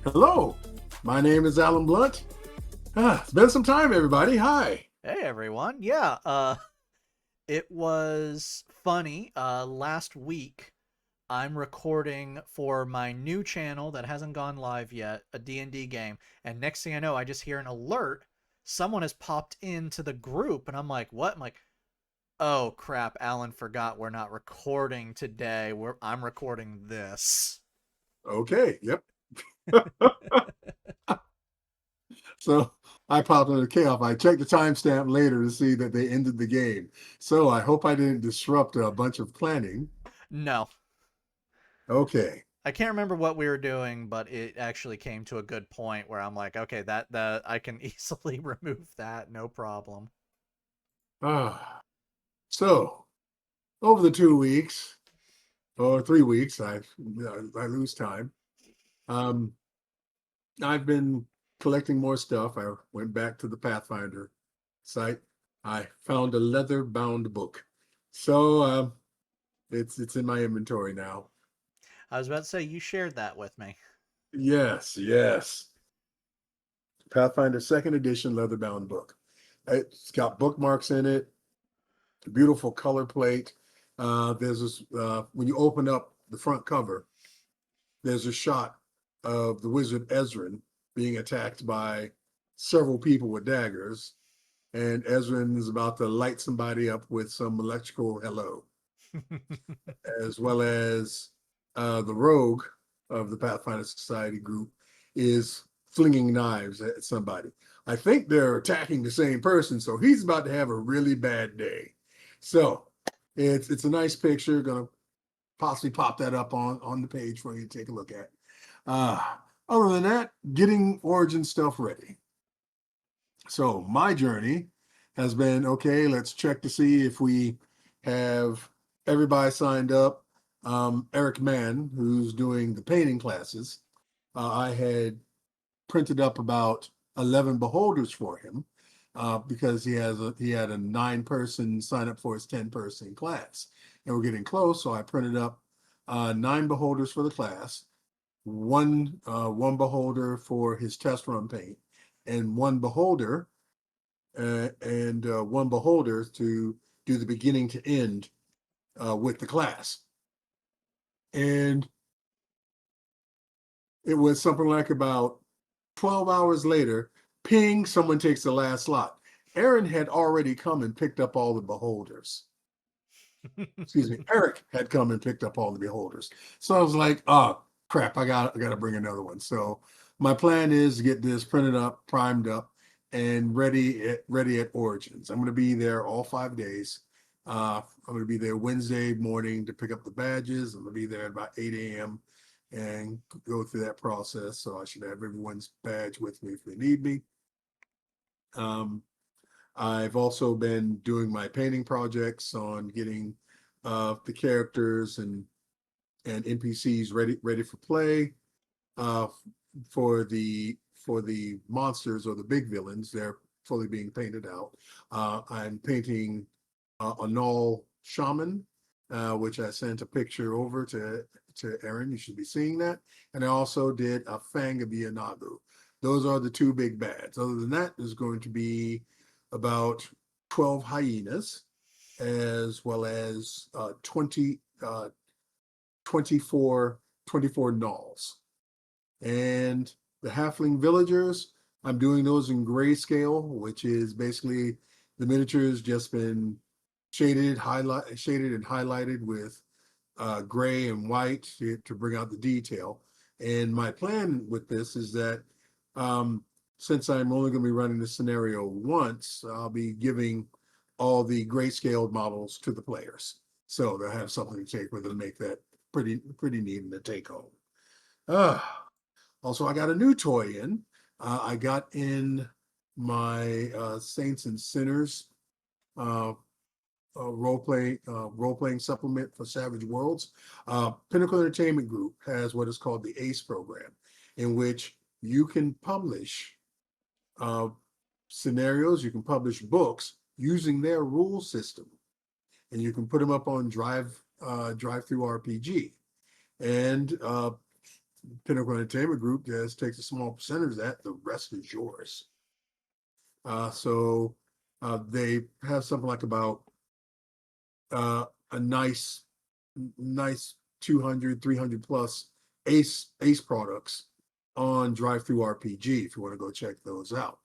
Hello, my name is Alan Blunt. It's been some time, everybody. Hi. Hey everyone. Yeah, it was funny. Last week I'm recording for my new channel that hasn't gone live yet, a D&D game, and next thing I know, I just hear an alert. Someone has popped into the group and I'm like, "What?" I'm like, "Oh crap, Alan forgot we're not recording today. I'm recording this." Okay, yep. So I popped into chaos. I checked the timestamp later to see that they ended the game. So I hope I didn't disrupt a bunch of planning. No. Okay. I can't remember what we were doing, but it actually came to a good point where I'm like, "Okay, that I can easily remove that, no problem." Ah, so over the 2 weeks or 3 weeks, I lose time. Um, I've been collecting more stuff. I went back to the Pathfinder site. I found a leather-bound book. So it's in my inventory now. I was about to say you shared that with me. Yes, yes. Pathfinder second edition leather-bound book. It's got bookmarks in it, beautiful color plate. There's this when you open up the front cover, there's a shot of the wizard Ezrin being attacked by several people with daggers, and Ezrin is about to light somebody up with some electrical hello, as well as the rogue of the Pathfinder Society group is flinging knives at somebody. I think they're attacking the same person, so he's about to have a really bad day. So it's a nice picture. Gonna possibly pop that up on the page for you to take a look at. Uh, Other than that, getting origin stuff ready. So my journey has been okay. Let's check to see if we have everybody signed up. Eric Mann, who's doing the painting classes, I had printed up about 11 beholders for him because he had a 9-person sign up for his 10-person class, and we're getting close. So I printed up 9 beholders for the class, one beholder for his test run paint, and one beholder to do the beginning to end with the class. And it was something like about 12 hours later, ping, someone takes the last slot. Aaron had already come and picked up all the beholders. Excuse me, Eric had come and picked up all the beholders. So I was like, oh crap, I gotta bring another one. So my plan is to get this printed up, primed up, and ready at Origins. I'm gonna be there all 5 days. I'm gonna be there Wednesday morning to pick up the badges. I'm gonna be there at about 8 a.m. and go through that process. So I should have everyone's badge with me if they need me. Um, I've also been doing my painting projects on getting the characters and NPCs ready for play. Uh, for the monsters or the big villains, they're fully being painted out. I'm painting a Null Shaman, which I sent a picture over to Aaron. You should be seeing that. And I also did a Fang of Ianagu. Those are the two big bads. Other than that, there's going to be about 12 hyenas, as well as 24, 24 gnolls. And the halfling villagers, I'm doing those in grayscale, which is basically the miniatures just been shaded and highlighted with gray and white to bring out the detail. And my plan with this is that um, since I'm only going to be running the scenario once, I'll be giving all the grayscale models to the players, so they'll have something to take with them to make that pretty neat in the take home. Uh, Also, I got a new toy in. I got in my Saints and Sinners uh, role playing supplement for Savage Worlds. Pinnacle Entertainment Group has what is called the ACE program, in which you can publish uh, scenarios, you can publish books using their rule system, and you can put them up on Drive Through RPG. And Pinnacle Entertainment Group just takes a small percentage of that. The rest is yours. So they have something like about a nice 200, 300 plus Ace products on Drive Through RPG if you want to go check those out.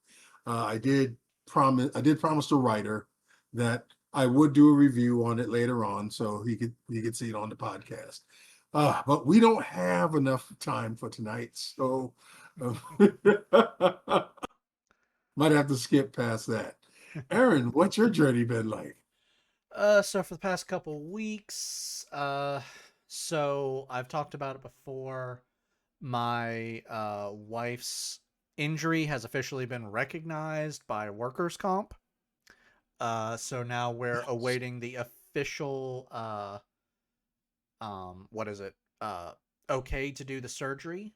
I did promise the writer that I would do a review on it later on so he could see it on the podcast. But we don't have enough time for tonight, so uh, might have to skip past that. Aaron, what's your journey been like? So for the past couple weeks, so I've talked about it before. My wife's injury has officially been recognized by workers' comp. So now we're Yes. awaiting the official what is it? Okay to do the surgery.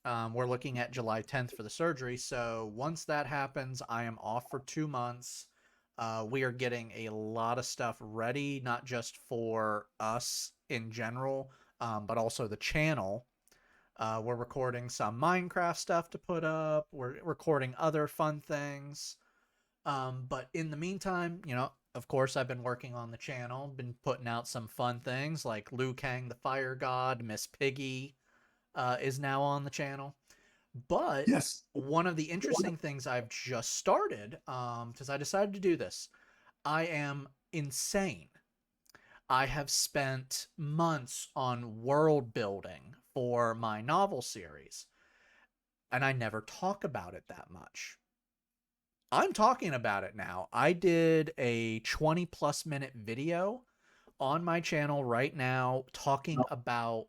We're looking at July 10th for the surgery. So once that happens, I am off for 2 months. We are getting a lot of stuff ready, not just for us in general, but also the channel. We're recording some Minecraft stuff to put up. We're recording other fun things. But in the meantime, of course, I've been working on the channel, been putting out some fun things like Liu Kang the Fire God, Miss Piggy is now on the channel. But Yes. one of the interesting things I've just started, because I decided to do this, I am insane. I have spent months on world building for my novel series, and I never talk about it that much. I'm talking about it now. I did a 20 plus minute video on my channel right now talking about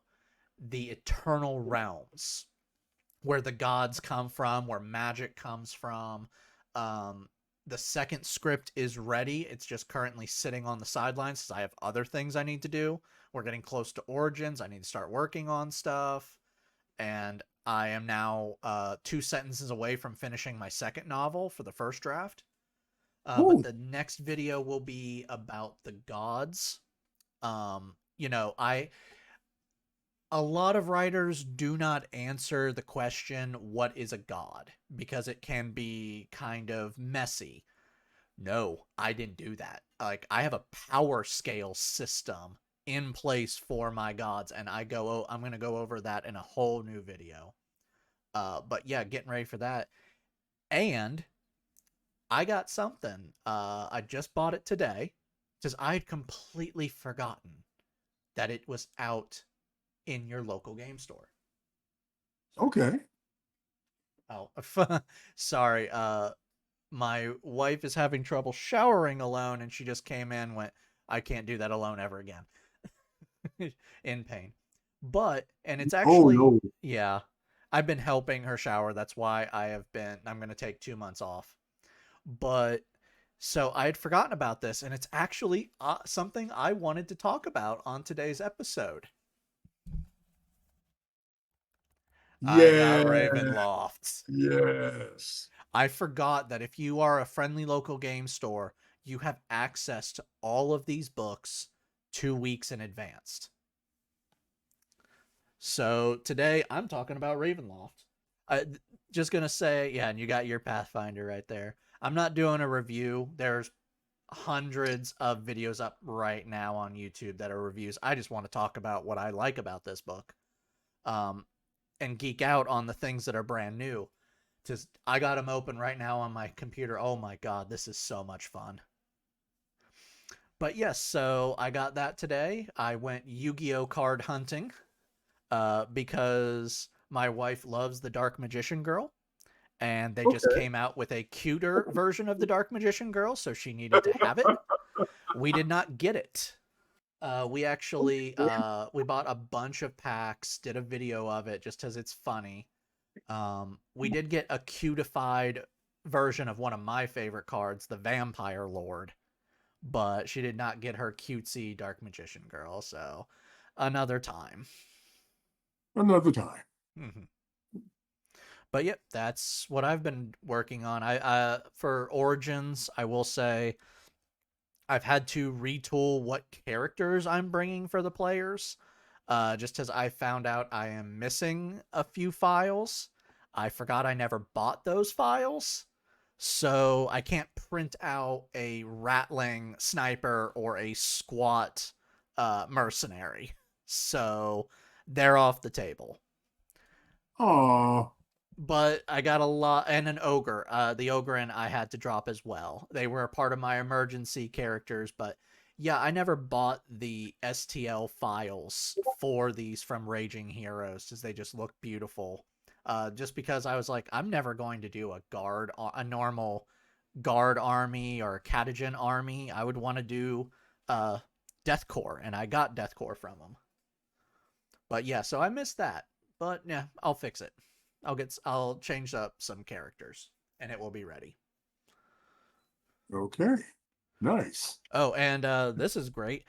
the eternal realms, where the gods come from, where magic comes from. Um, the second script is ready. It's just currently sitting on the sidelines because I have other things I need to do. We're getting close to Origins. I need to start working on stuff. And I am now 2 sentences away from finishing my second novel for the first draft. But Ooh, the next video will be about the gods. I a lot of writers do not answer the question, what is a god? Because it can be kind of messy. No, I didn't do that. Like, I have a power scale system in place for my gods, and I'm going to go over that in a whole new video. But yeah, getting ready for that. And I got something. I just bought it today because I had completely forgotten that it was out in your local game store. okay. Oh, sorry. My wife is having trouble showering alone, and she just came in and went, I can't do that alone ever again. In pain. And it's Oh actually, no. yeah, I've been helping her shower. That's why I'm going to take 2 months off. But so I had forgotten about this, and it's actually something I wanted to talk about on today's episode. I got Yeah. Ravenlofts. Yes. I forgot that if you are a friendly local game store, you have access to all of these books 2 weeks in advance. So today I'm talking about Ravenloft. I just gonna say, yeah, and you got your Pathfinder right there. I'm not doing a review. There's hundreds of videos up right now on YouTube that are reviews. I just want to talk about what I like about this book, um, and geek out on the things that are brand new. Just I got them open right now on my computer. Oh my god, this is so much fun. But yes, so I got that today. I went Yu-Gi-Oh card hunting because my wife loves the Dark Magician Girl, and they just Okay. came out with a cuter version of the Dark Magician Girl, so she needed to have it. We did not get it. We actually we bought a bunch of packs, did a video of it just because it's funny. We did get a cutified version of one of my favorite cards, the Vampire Lord, but she did not get her cutesy Dark Magician Girl, so another time. Another time. Mm-hmm. But yep, that's what I've been working on. I for Origins, I will say I've had to retool what characters I'm bringing for the players. just as I found out I am missing a few files. I forgot I never bought those files. So I can't print out a rattling sniper or a squat mercenary. So they're off the table. Oh, But I got a lot, and an ogre. The ogre and I had to drop as well. They were a part of my emergency characters, but yeah, I never bought the STL files for these from Raging Heroes because they just look beautiful. Just because I was like, I'm never going to do a normal guard army or a catagen army. I would want to do Deathcore, and I got Deathcore from them. But yeah, so I missed that. But yeah, I'll fix it. I'll change up some characters and it will be ready. okay. Nice. Oh, and this is great.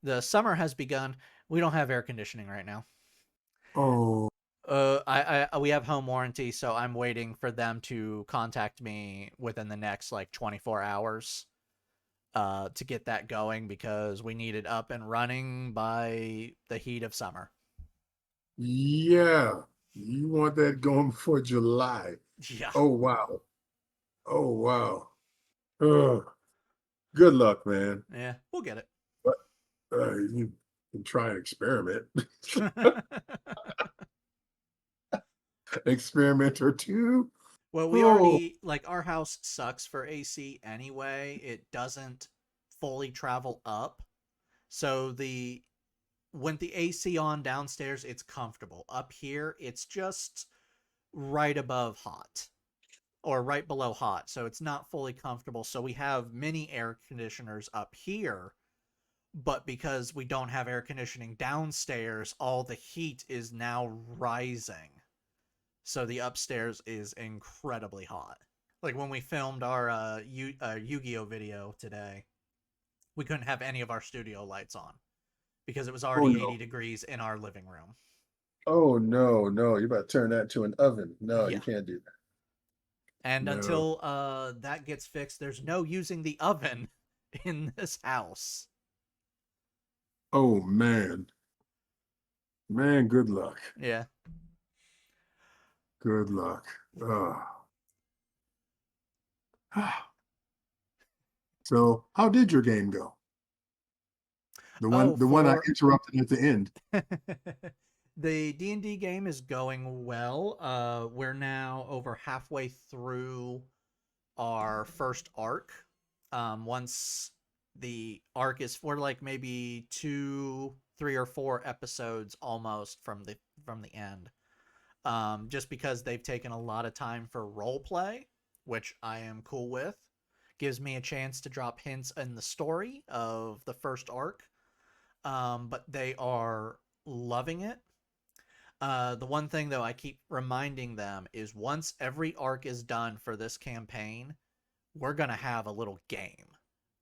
The summer has begun. We don't have air conditioning right now. Oh, We have home warranty, so I'm waiting for them to contact me within the next like 24 hours to get that going because we need it up and running by the heat of summer. yeah. You want that going before July. Yeah. Oh, wow. Oh, wow. Oh, good luck, man. Yeah, we'll get it. But you can try and experiment. Experiment or two. Well, we Oh, already like our house sucks for AC anyway. It doesn't fully travel up. So the when the AC on downstairs, it's comfortable. Up here, it's just right above hot or right below hot. So it's not fully comfortable. So we have mini air conditioners up here, but because we don't have air conditioning downstairs, all the heat is now rising. So the upstairs is incredibly hot. Like when we filmed our Yu-Gi-Oh video today, we couldn't have any of our studio lights on because it was oh already no. 80 degrees in our living room. Oh no, no. You're about to turn that into an oven. No, you Yeah. can't do that. And No. until that gets fixed, there's no using the oven in this house. Oh man. Man, good luck. Yeah. Good luck. Oh. So how did your game go? The Oh, one I for interrupted at the end. the D&D game is going well. We're now over halfway through our first arc. Once the arc is for like maybe 2, 3, or 4 episodes almost from the end. Just because they've taken a lot of time for role play, which I am cool with. Gives me a chance to drop hints in the story of the first arc. But they are loving it. The one thing though I keep reminding them is once every arc is done for this campaign, we're going to have a little game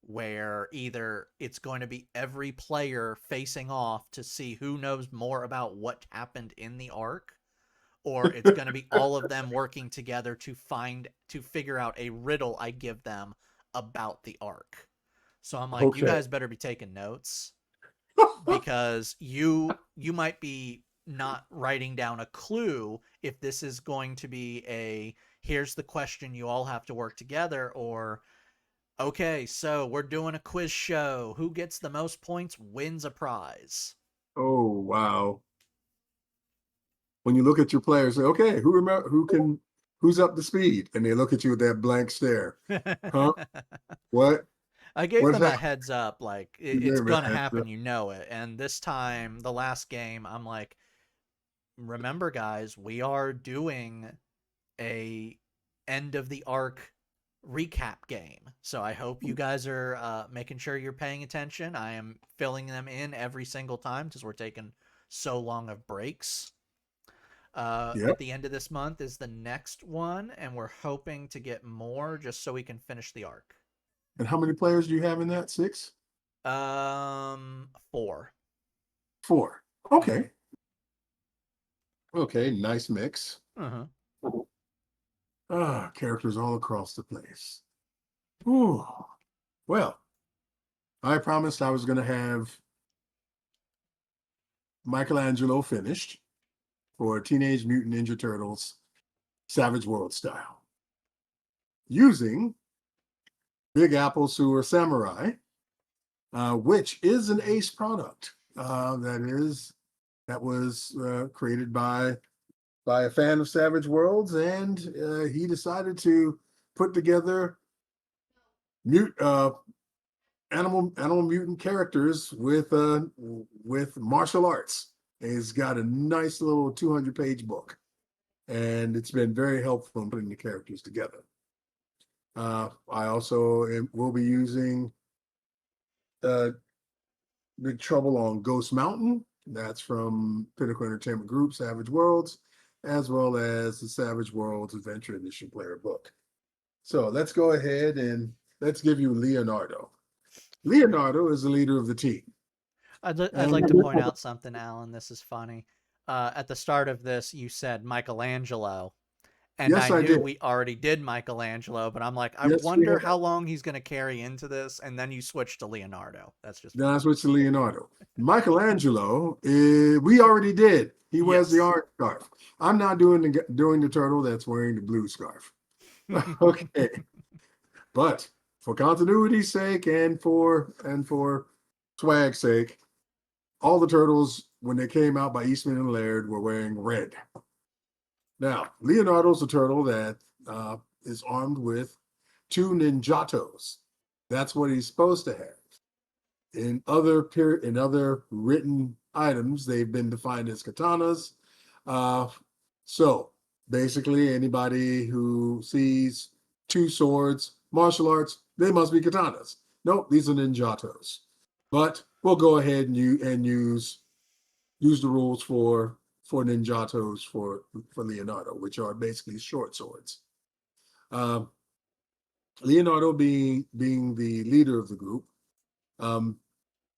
where either it's going to be every player facing off to see who knows more about what happened in the arc, or it's going to be all of them working together to figure out a riddle I give them about the arc. So I'm like, you Okay. guys better be taking notes because you might be not writing down a clue if this is going to be a here's the question you all have to work together, or okay, so we're doing a quiz show, who gets the most points wins a prize. Oh wow. When you look at your players, say, okay, who's up to speed? And they look at you with that blank stare. Huh? What? I gave What's them a that? heads up, like You it's gave me gonna a heads happen, up. you know it. And this time, the last game, I'm like, remember, guys, we are doing a end of the arc recap game. So I hope you guys are making sure you're paying attention. I am filling them in every single time because we're taking so long of breaks. Yep. At the end of this month is the next one, and we're hoping to get more just so we can finish the arc. And how many players do you have in that? 6? 4. 4. Mm-hmm. Okay. Okay. Nice mix. Uh-huh. Characters all across the place. Ooh. Well, I promised I was going to have Michelangelo finished for Teenage Mutant Ninja Turtles Savage World style using Big Apple Sewer Samurai, which is an Ace product. That was created by a fan of Savage Worlds, and he decided to put together mute animal mutant characters with martial arts. He's got a nice little 200-page book, and it's been very helpful in putting the characters together. I also will be using Big Trouble on Ghost Mountain. That's from Pinnacle Entertainment Group, Savage Worlds, as well as the Savage Worlds Adventure Edition player book. So let's go ahead and let's give you Leonardo. Leonardo is the leader of the team. I'd And like to point out something, Alan. This is funny. At the start of this, you said Michelangelo, and I yes, I knew did. we already did Michelangelo, but I'm like, I Yes, we wonder have. how long he's going to carry into this, and then you switched to Leonardo. That's just Then funny. I switched to Leonardo. Michelangelo, we already did. He wears the Yes. orange scarf. I'm not doing the turtle that's wearing the blue scarf. Okay, but for continuity's sake and for swag's sake, all the turtles when they came out by Eastman and Laird were wearing red. Now Leonardo's a turtle that is armed with two ninjatos. That's what he's supposed to have. In other written items, they've been defined as katanas. Uh, so basically, anybody who sees two swords, martial arts, they must be katanas. Nope, these are ninjatos. But we'll go ahead and use the rules for ninjatos for Leonardo, which are basically short swords. Um, Leonardo being the leader of the group, um,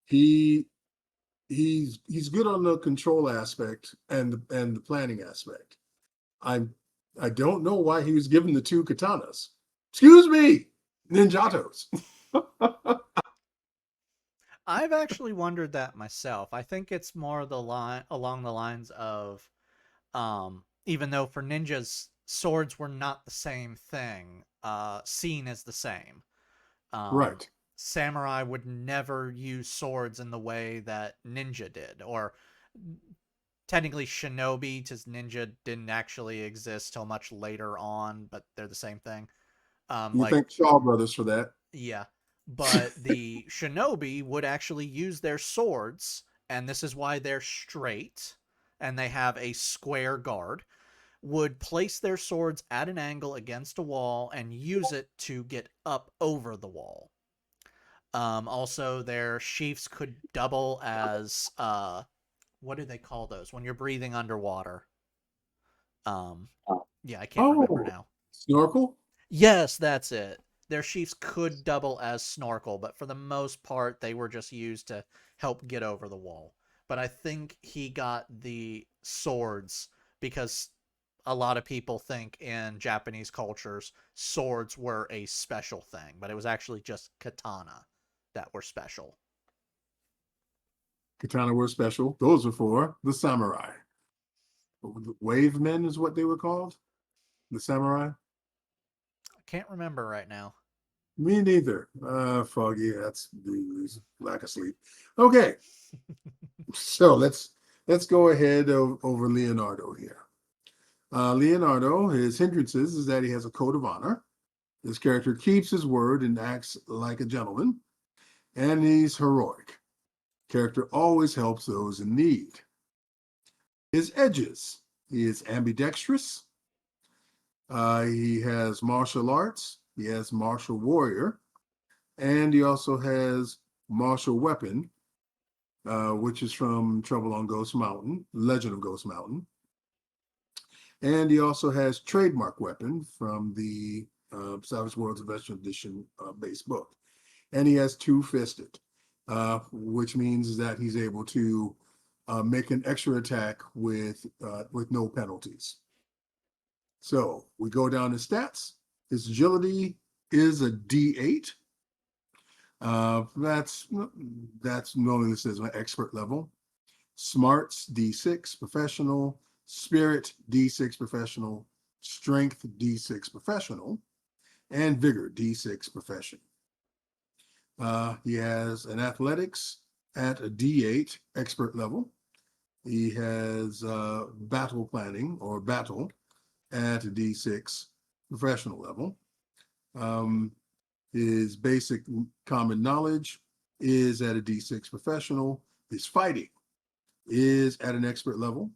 he he's good on the control aspect and the planning aspect. I I don't know why he was given the two katanas. Excuse me, ninjatos. I've actually wondered that myself. I think it's more the line along the lines of, even though for ninjas swords were not the same thing, seen as the same. Um, Right. Samurai would never use swords in the way that ninja did, or technically shinobi, because ninja didn't actually exist till much later on, but they're the same thing. You Like, thank Shaw Brothers for that. yeah, but the shinobi would actually use their swords, and this is why they're straight and they have a square guard, would place their swords at an angle against a wall and use it to get up over the wall. Also, their sheaths could double as what do they call those when you're breathing underwater? Um, yeah, I can't remember Oh, now. snorkel. Yes, that's it. Their sheaths could double as snorkel, but for the most part, they were just used to help get over the wall. But I think he got the swords because a lot of people think in Japanese cultures swords were a special thing, but it was actually just katana that were special. Katana were special. Those were for the samurai. Wave men is what they were called. The samurai. I can't remember right now. Me neither. Foggy. That's lack of sleep. Okay, so let's go ahead over Leonardo here. Leonardo, his hindrances is that he has a code of honor. His character keeps his word and acts like a gentleman, and he's heroic. Character always helps those in need. His edges: he is ambidextrous. He has martial arts. He has martial warrior, and he also has martial weapon, which is from Trouble on Ghost Mountain, Legend of Ghost Mountain. And he also has trademark weapon from the Savage Worlds Adventure Edition base book. And he has two-fisted, which means that he's able to make an extra attack with no penalties. So we go down to stats. His agility is a D8. That's normally this is my expert level. Smarts D6 professional, Spirit D6 professional, Strength D6 professional, and Vigor D6 professional. He has an athletics at a D8 expert level. He has battle planning or battle at a D6 professional level. Um, his basic common knowledge is at a D6 professional. His fighting is at an expert level.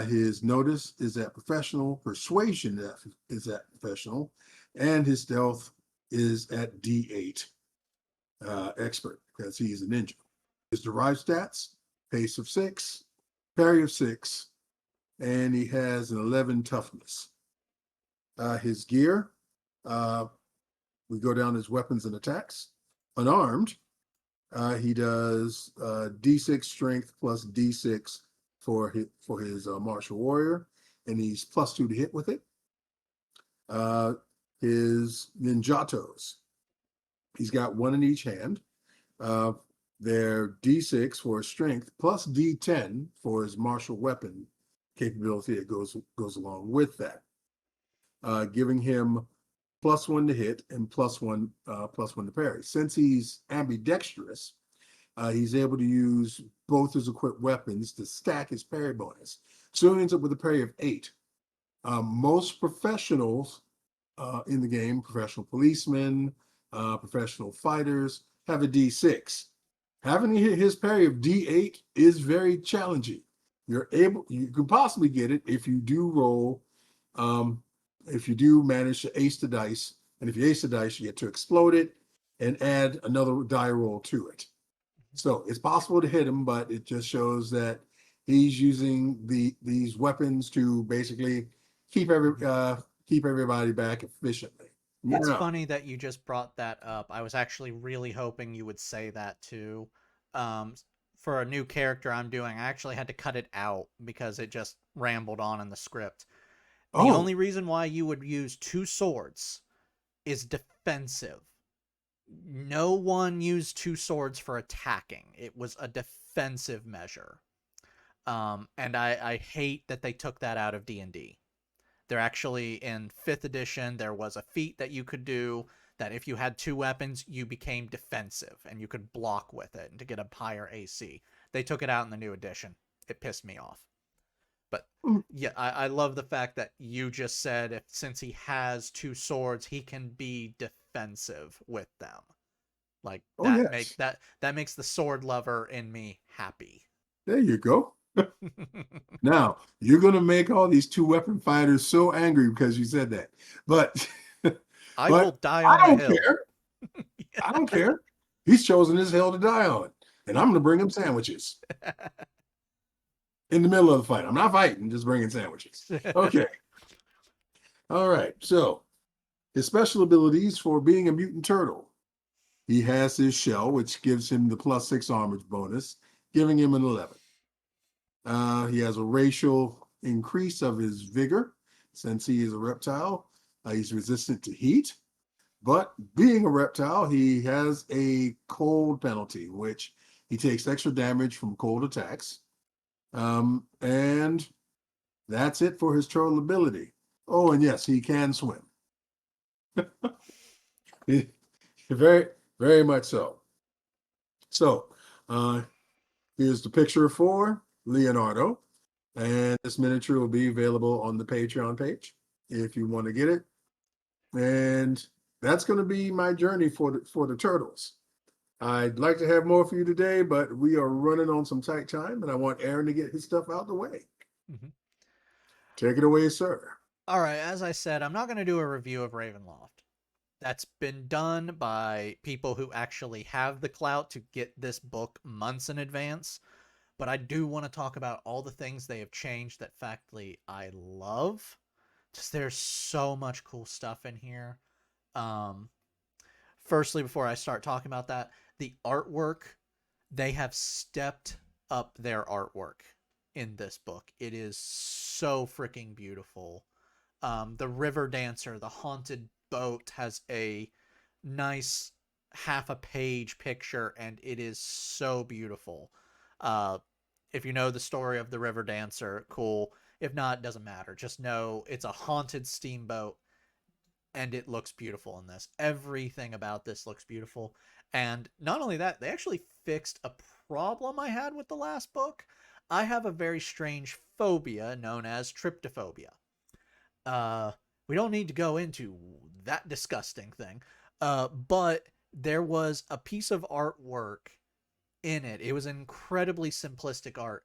His notice is at professional. Persuasion is at professional. And his stealth is at D8 expert because he's a ninja. His derived stats, pace of 6, parry of 6, and he has an 11 toughness. His gear, we go down his weapons and attacks. Unarmed, he does D6 strength plus D6 for his martial warrior, and he's +2 to hit with it. His ninjatos, he's got one in each hand. They're D6 for his strength plus D10 for his martial weapon capability that goes along with that, giving him +1 to hit and +1 to parry. Since he's ambidextrous, he's able to use both his equipped weapons to stack his parry bonus. So he ends up with a parry of 8. Most professionals in the game, professional policemen, professional fighters, have a D6. Having his parry of D8 is very challenging. You can possibly get it if you do roll, if you do manage to ace the dice, and if you ace the dice, you get to explode it and add another die roll to it. So it's possible to hit him, but it just shows that he's using these weapons to basically keep everybody back efficiently. It's Yeah. funny that you just brought that up. I was actually really hoping you would say that too. Um, for a new character I'm doing, I actually had to cut it out because it just rambled on in the script. The Oh, only reason why you would use 2 swords is defensive. No one used 2 swords for attacking. It was a defensive measure. And I hate that they took that out of D&D. They're actually in 5th edition. There was a feat that you could do that if you had 2 weapons, you became defensive and you could block with it and to get a higher AC. They took it out in the new edition. It pissed me off. But yeah, I love the fact that you just said since he has 2 swords, he can be defensive with them. Like oh yes. that makes the sword lover in me happy. There you go. Now you're gonna make all these two weapon fighters so angry because you said that. But I will but die I on the don't hill. care. I don't care. He's chosen his hill to die on. And I'm gonna bring him sandwiches in the middle of the fight. I'm not fighting, just bringing sandwiches. Okay. All right. So his special abilities for being a mutant turtle. He has his shell, which gives him the +6 armor bonus, giving him an 11. He has a racial increase of his vigor. Since he is a reptile, he's resistant to heat. But being a reptile, he has a cold penalty, which he takes extra damage from cold attacks. And that's it for his turtle ability. Oh, and yes, he can swim. Very, very much so. So, here's the picture for Leonardo. And this miniature will be available on the Patreon page if you want to get it. And that's going to be my journey for the turtles. I'd like to have more for you today, but we are running on some tight time, and I want Aaron to get his stuff out the way. Mhm. Take it away, sir. All right, as I said, I'm not going to do a review of Ravenloft. That's been done by people who actually have the clout to get this book months in advance. But I do want to talk about all the things they have changed that factly I love. Just there's so much cool stuff in here. Um, Firstly, before I start talking about that, the artwork, they have stepped up their artwork in this book. It is so freaking beautiful. The river dancer, the haunted boat, has a nice half a page picture, and it is so beautiful. If you know the story of the River Dancer, cool. If not, doesn't matter. Just know it's a haunted steamboat and it looks beautiful in this. Everything about this looks beautiful. And not only that, they actually fixed a problem I had with the last book. I have a very strange phobia known as tryptophobia. Uh, we don't need to go into that disgusting thing. But there was a piece of artwork in it. It was incredibly simplistic art.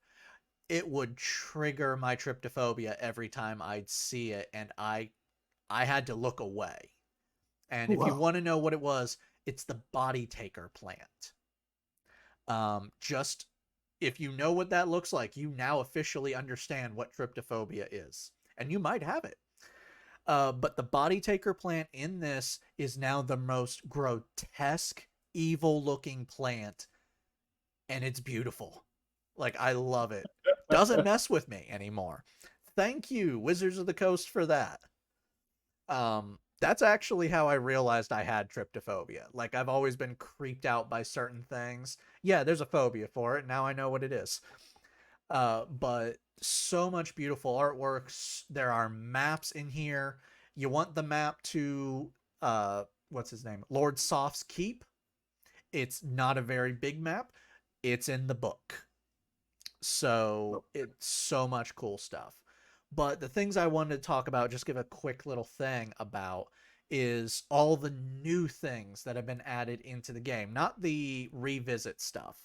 It would trigger my tryptophobia every time I'd see it, and I had to look away. And Oh, if you wow. want to know what it was, it's the body taker plant. Just if you know what that looks like, you now officially understand what tryptophobia is, and you might have it. But the body taker plant in this is now the most grotesque, evil looking plant, and it's beautiful. Like, I love it. Doesn't mess with me anymore. Thank you, Wizards of the Coast, for that. That's actually how I realized I had tryptophobia. Like, I've always been creeped out by certain things. Yeah, there's a phobia for it. Now I know what it is. But so much beautiful artworks. There are maps in here. You want the map to what's his name? Lord Soft's Keep. It's not a very big map. It's in the book. So it's so much cool stuff. But the things I wanted to talk about, just give a quick little thing about, is all the new things that have been added into the game, not the revisit stuff.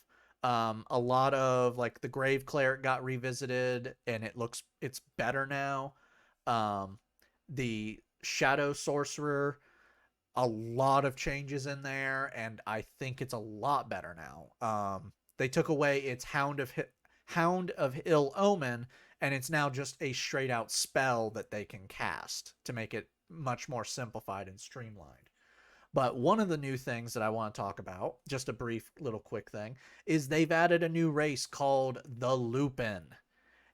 A lot of like the Grave Cleric got revisited and it's better now. The Shadow Sorcerer, a lot of changes in there, and I think it's a lot better now. They took away its Hound of Ill Omen, and it's now just a straight out spell that they can cast to make it much more simplified and streamlined. But one of the new things that I want to talk about, just a brief little quick thing, is they've added a new race called the Lupin.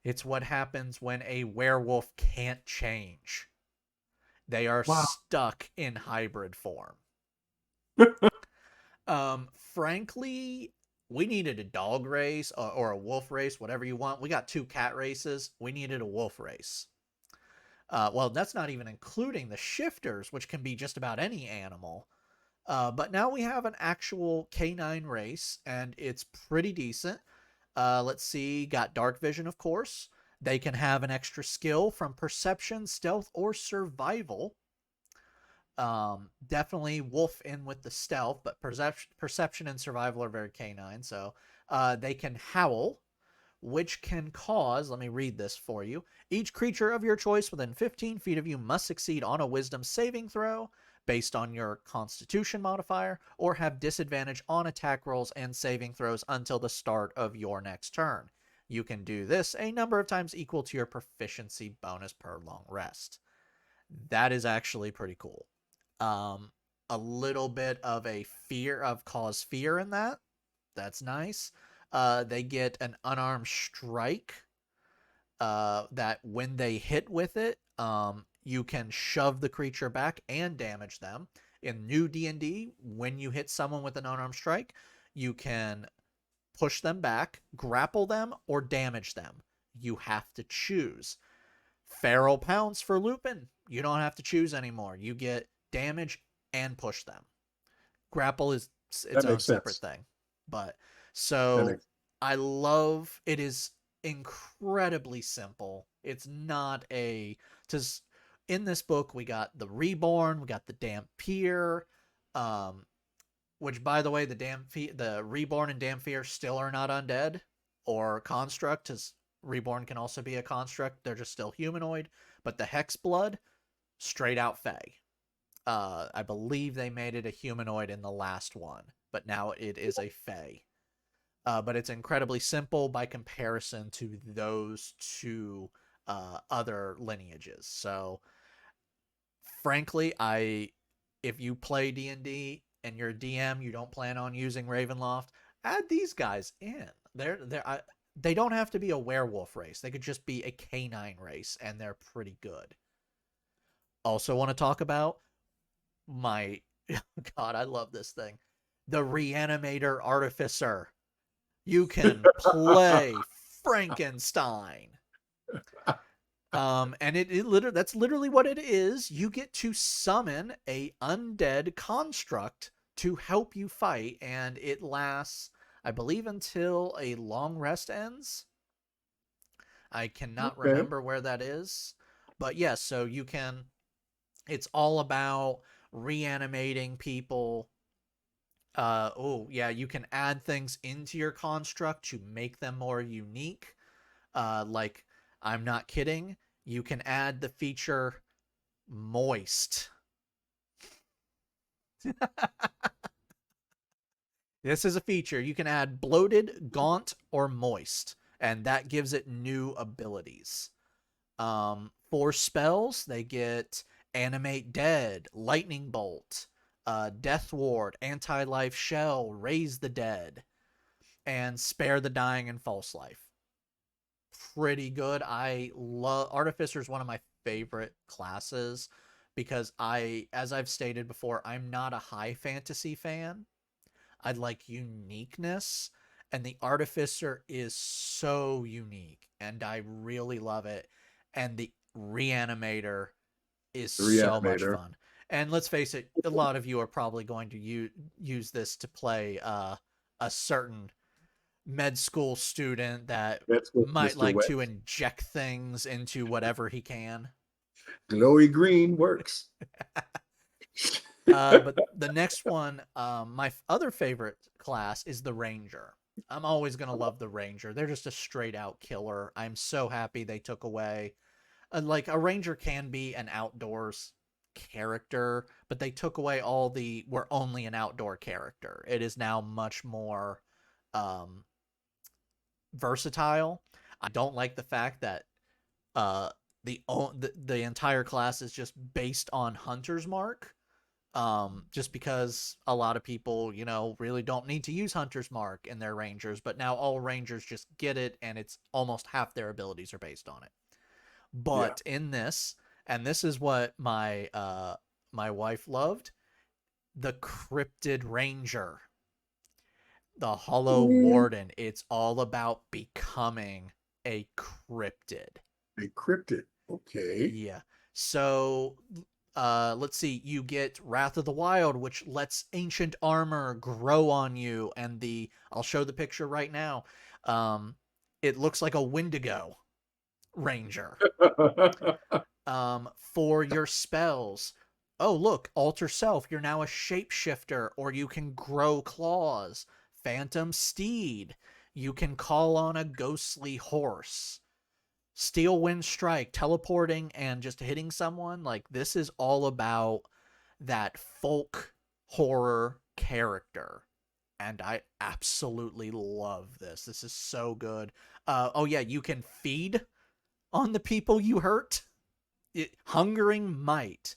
It's what happens when a werewolf can't change. They are Wow. stuck in hybrid form. Frankly, we needed a dog race or a wolf race, whatever you want. We got 2 cat races. We needed a wolf race. Well, that's not even including the shifters, which can be just about any animal. But now we have an actual canine race, and it's pretty decent. Let's see, got dark vision, of course. They can have an extra skill from perception, stealth, or survival. Definitely wolf in with the stealth, but perception and survival are very canine. So they can howl, which can cause, let me read this for you. Each creature of your choice within 15 feet of you must succeed on a wisdom saving throw based on your constitution modifier, or have disadvantage on attack rolls and saving throws until the start of your next turn. You can do this a number of times equal to your proficiency bonus per long rest. That is actually pretty cool. Um, a little bit of a fear of cause fear in that. That's nice. They get an unarmed strike. That when they hit with it, you can shove the creature back and damage them. In new D&D, when you hit someone with an unarmed strike, you can push them back, grapple them, or damage them. You have to choose. Feral Pounce for Lupin. You don't have to choose anymore. You get damage and push them. Grapple is its That own makes separate sense. thing. But That so makes I love it is incredibly simple. It's not a cuz in this book we got the Reborn, we got the Dampier, um which by the way the Reborn and Dampier still are not undead or construct, cuz Reborn can also be a construct. They're just still humanoid, but the Hex Blood straight out Fey. I believe they made it a humanoid in the last one, but now it is a Fey. But it's incredibly simple by comparison to those 2 other lineages. So, frankly, if you play D&D and you're a DM, you don't plan on using Ravenloft, add these guys in. They don't have to be a werewolf race. They could just be a canine race, and they're pretty good. Also, want to talk about my God, I love this thing. The Reanimator Artificer. You can play Frankenstein. And it literally, that's literally what it is. You get to summon a undead construct to help you fight, and it lasts, I believe, until a long rest ends. I cannot Okay. remember where that is. But yes, so you can, it's all about reanimating people. Oh yeah, you can add things into your construct to make them more unique. Like, I'm not kidding, you can add the feature moist. This is a feature. You can add bloated, gaunt, or moist, and that gives it new abilities. For spells, they get animate dead, lightning bolt, death ward, anti-life shell, raise the dead, and spare the dying and false life. Pretty good. I love Artificer is one of my favorite classes because as I've stated before, I'm not a high fantasy fan. I like uniqueness, and the Artificer is so unique, and I really love it. And the Reanimator is The so much Reanimator. fun. And let's face it, a lot of you are probably going to use this to play a certain med school student that That's what might Mr. like Wet. to inject things into whatever he can. Glowy green works. But the next one, my other favorite class is the Ranger. I'm always going to love the Ranger. They're just a straight out killer. I'm so happy they took away. Like, a Ranger can be an outdoors character, but they took away all the, we're only an outdoor character. It is now much more um, versatile. I don't like the fact that uh, the entire class is just based on Hunter's Mark, just because a lot of people, really don't need to use Hunter's Mark in their Rangers, but now all Rangers just get it, and it's almost half their abilities are based on it. Yeah. But in this, and this is what my wife loved, the Cryptid Ranger, the Hollow Yeah. Warden. It's all about becoming a cryptid. Encrypted. Okay. Yeah. So let's see, you get Wrath of the Wild, which lets ancient armor grow on you, and I'll show the picture right now. It looks like a Wendigo Ranger. For your spells, oh look, Alter Self, you're now a shapeshifter, or you can grow claws. Phantom Steed, you can call on a ghostly horse. Steel Wind Strike, teleporting and just hitting someone. Like, this is all about that folk horror character. And I absolutely love this. This is so good. Oh, yeah, you can feed on the people you hurt. Hungering Might.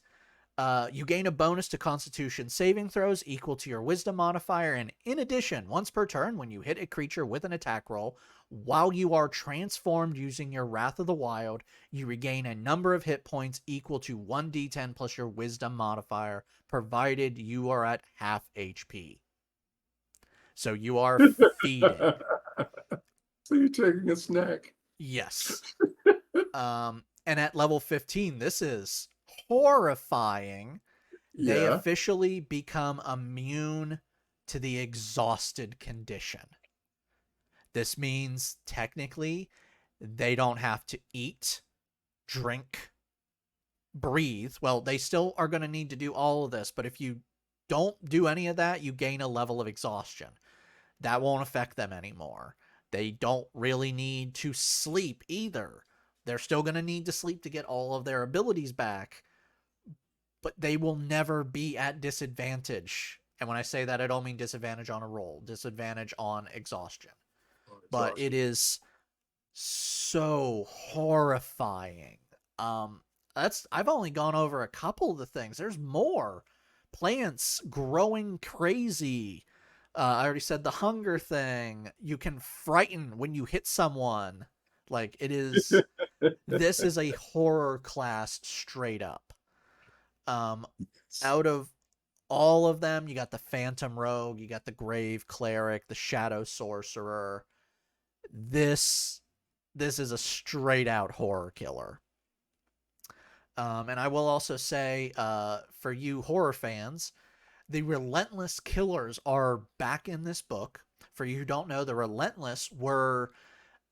You gain a bonus to Constitution saving throws equal to your Wisdom modifier, and in addition, once per turn, when you hit a creature with an attack roll, while you are transformed using your Wrath of the Wild, you regain a number of hit points equal to 1d10 plus your Wisdom modifier, provided you are at half HP. So you are feeding. So you're taking a snack. Yes. And at level 15, this is horrifying. They Yeah. officially become immune to the exhausted condition. This means technically they don't have to eat, drink, breathe. Well, they still are going to need to do all of this, but if you don't do any of that, you gain a level of exhaustion. That won't affect them anymore. They don't really need to sleep either. They're still going to need to sleep to get all of their abilities back, but they will never be at disadvantage. And when I say that, I don't mean disadvantage on a roll, disadvantage on exhaustion. Oh, But it exhaustion. is so horrifying. Um, I've only gone over a couple of the things. There's more. Plants growing crazy. I already said the hunger thing. You can frighten when you hit someone. Like, it is. This is a horror class straight up. Um, Out of all of them, you got the Phantom Rogue, you got the Grave Cleric, the Shadow Sorcerer. This this is a straight out horror killer. And I will also say, for you horror fans, the relentless killers are back in this book. For you who don't know, the relentless were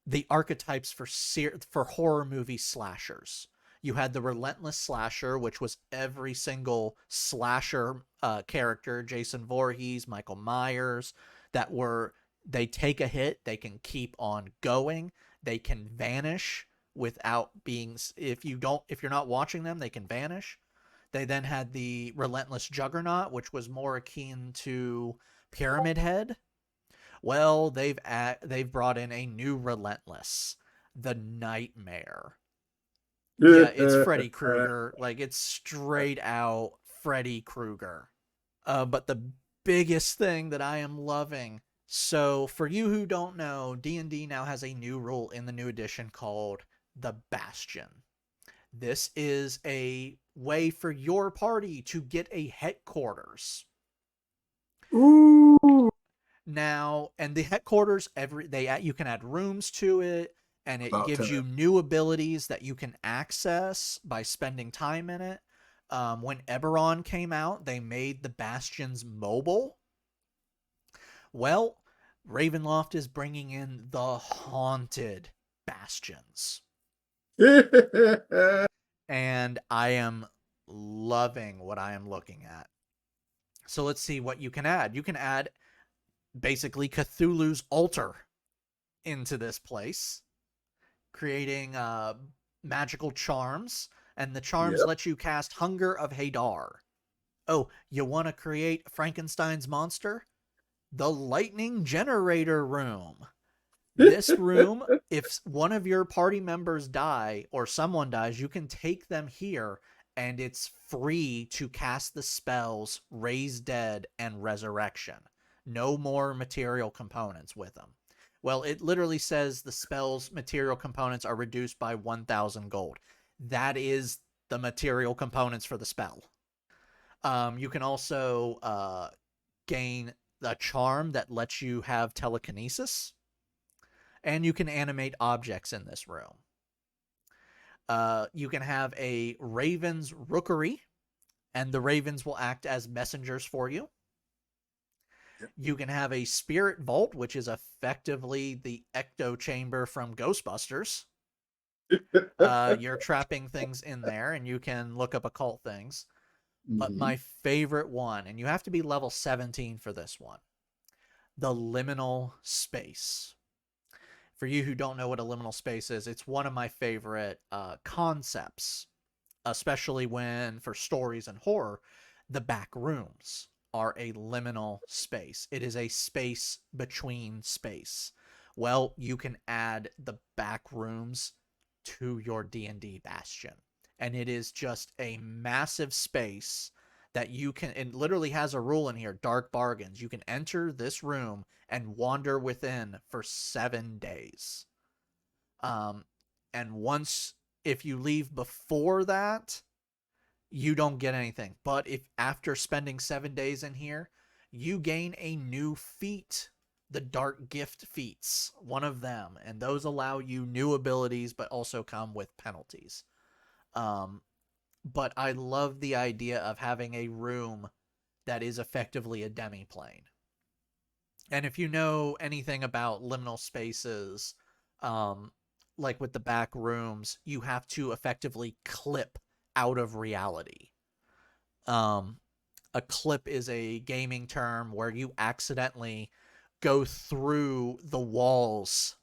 the archetypes for horror movie slashers. You had the relentless slasher, which was every single slasher character, Jason Voorhees, Michael Myers, that were they take a hit, they can keep on going, they can vanish without being if you're not watching them, they can vanish. They then had the relentless juggernaut, which was more akin to Pyramid Head. Well, they've brought in a new relentless, the Nightmare. Yeah, it's Freddy Krueger. Like it's straight out Freddy Krueger. But the biggest thing that I am loving. So for you who don't know, D&D now has a new rule in the new edition called the Bastion. This is a way for your party to get a headquarters. Ooh, Now, and the headquarters, you can add rooms to it, and it about gives you time. new abilities that you can access by spending time in it. When Eberron came out, they made the bastions mobile. Well, Ravenloft is bringing in the haunted bastions, and I am loving what I am looking at. So let's see what you can add. You can add basically Cthulhu's altar into this place, creating magical charms, and the charms Yep. let you cast Hunger of Hadar. Oh, you want to create Frankenstein's monster? The Lightning Generator Room. This room, if one of your party members die or someone dies, you can take them here and it's free to cast the spells Raise Dead and Resurrection. No more material components with them. Well, it literally says the spell's material components are reduced by 1,000 gold. That is the material components for the spell. You can also gain a charm that lets you have telekinesis, and you can animate objects in this room. You can have a Raven's Rookery, and the Ravens will act as messengers for you. You can have a Spirit Vault, which is effectively the Ecto Chamber from Ghostbusters. You're trapping things in there, and you can look up occult things. But Mhm. my favorite one, and you have to be level 17 for this one, the liminal space. For you who don't know what a liminal space is, it's one of my favorite concepts, especially when for stories and horror, the back rooms are a liminal space. It is a space between space. Well, you can add the back rooms to your D&D bastion, and it is just a massive space that you can, it literally has a rule in here, dark bargains. You can enter this room and wander within for 7 days. Um, and once, if you leave before that, you don't get anything. But if after spending 7 days in here, you gain a new feat, the Dark Gift feats, one of them, and those allow you new abilities, but also come with penalties. Um, but I love the idea of having a room that is effectively a demi-plane. And if you know anything about liminal spaces, um, like with the back rooms, you have to effectively clip out of reality. Um, a clip is a gaming term where you accidentally go through the walls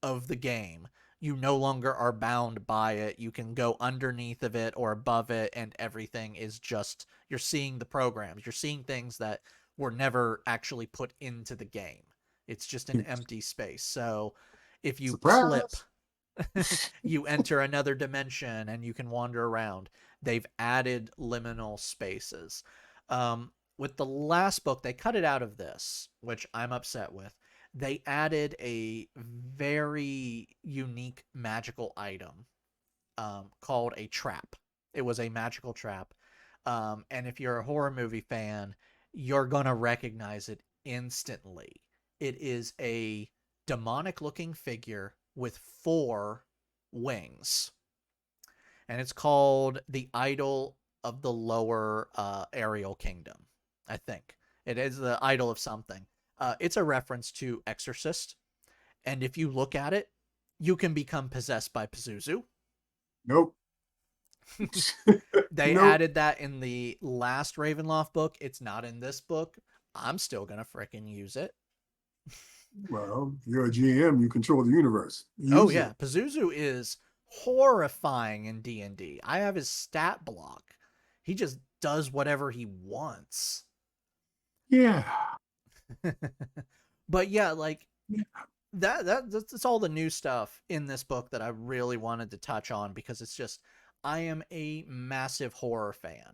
of the game. You no longer are bound by it. You can go underneath of it or above it, and everything is just you're seeing the programs. You're seeing things that were never actually put into the game. It's just an empty space. So if you clip, Surprise. you enter another dimension and you can wander around. They've added liminal spaces. With the last book, they cut it out of this, which I'm upset with. They added a very unique magical item called a trap. It was a magical trap. And if you're a horror movie fan, you're going to recognize it instantly. It is a demonic looking figure with 4 wings. And it's called The Idol of the Lower Aerial Kingdom, I think. It is the idol of something. It's a reference to Exorcist. And if you look at it, you can become possessed by Pazuzu. Nope. They Nope. added that in the last Ravenloft book. It's not in this book. I'm still going to fricking use it. Well, you're a GM. You control the universe. Oh, Use yeah. it. Pazuzu is horrifying in D&D. I have his stat block. He just does whatever he wants. Yeah. But yeah, like Yeah. that's all the new stuff in this book that I really wanted to touch on, because it's just, I am a massive horror fan.